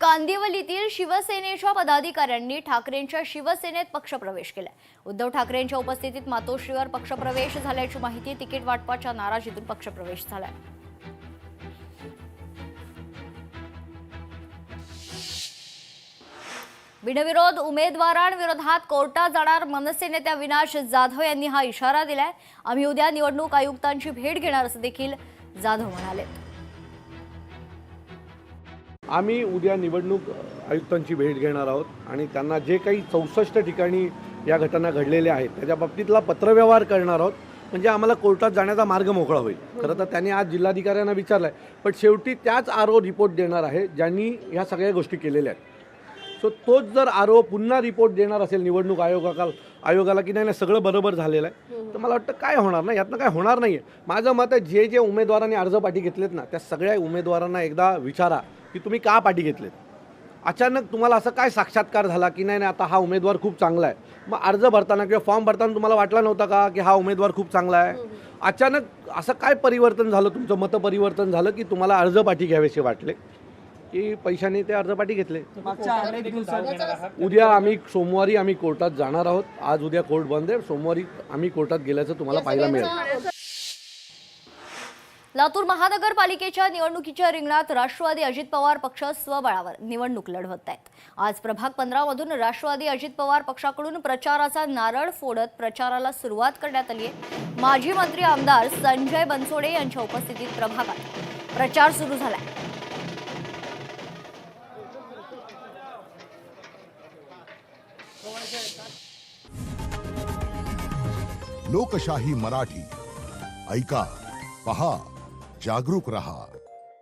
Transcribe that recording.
कांदिवलीतील शिवसेनेच्या पदाधिकाऱ्यांनी ठाकरेंच्या शिवसेनेत पक्षप्रवेश केलाय। उद्धव ठाकरेंच्या उपस्थितीत मातोश्रीवर पक्षप्रवेश झाल्याची माहिती। तिकीट वाटपाच्या नाराजीतून पक्षप्रवेश झालाय। बिनविरोध उमेदवारांविरोधात कोर्टात जाणार मनसे नेते अविनाश जाधव यांनी हा इशारा दिलाय। आम्ही उद्या निवडणूक आयुक्तांची भेट घेणार असं देखील जाधव म्हणाले। आम्ही उद्या निवडणूक आयुक्तांची भेट घेणार आहोत आणि त्यांना जे काही 64 ठिकाणी या घटना घडलेल्या आहेत त्याच्या बाबतीतला पत्रव्यवहार करणार आहोत, म्हणजे आम्हाला कोर्टात जाण्याचा मार्ग मोकळा होईल। खरं तर त्यांनी आज जिल्हाधिकाऱ्यांना विचारलं आहे, पण शेवटी त्याच आरओ रिपोर्ट देणार आहे ज्यांनी ह्या सगळ्या गोष्टी केलेल्या आहेत। सो तोच जर आरओ पुन्हा रिपोर्ट देणार असेल निवडणूक आयोगाला की नाही सगळं बरोबर झालेलं आहे, तर मला वाटतं काय होणार नाही, यातनं काय होणार नाही आहे। माझं मत आहे जे उमेदवारांनी अर्ज पाठी घेतलेत ना, त्या सगळ्या उमेदवारांना एकदा विचारा की तुम्ही का पाठी घेतलेत। अचानक तुम्हाला असं काय साक्षात्कार झाला की नाही आता हा उमेदवार खूप चांगला आहे, मग अर्ज भरताना किंवा फॉर्म भरताना तुम्हाला वाटलं नव्हतं का की हा उमेदवार खूप चांगला आहे? अचानक असं काय परिवर्तन झालं, तुमचं मतपरिवर्तन झालं की तुम्हाला अर्ज पाठी घ्यावेसे वाटले की पैशाने ते अर्ज पाठी घेतले? उद्या सोमवारी आम्ही कोर्टात जाणार आहोत। आज उद्या कोर्ट बंद आहे, सोमवारी आम्ही कोर्टात गेल्याचं तुम्हाला पाहायला मिळेल। लातूर महानगरपालिकेच्या निवडणुकीच्या रिंगणात राष्ट्रवादी अजित पवार पक्ष स्वबळावर निवडणूक लढवत आहेत। आज प्रभाग 15 मधून राष्ट्रवादी अजित पवार पक्षाकडून प्रचाराचा नारळ फोडत प्रचाराला सुरुवात करण्यात आली आहे। माजी मंत्री आमदार संजय बनसोडे यांच्या उपस्थितीत प्रभागात प्रचार सुरू झालाय। लोकशाही मराठी ऐका, पहा, जागरूक रहा।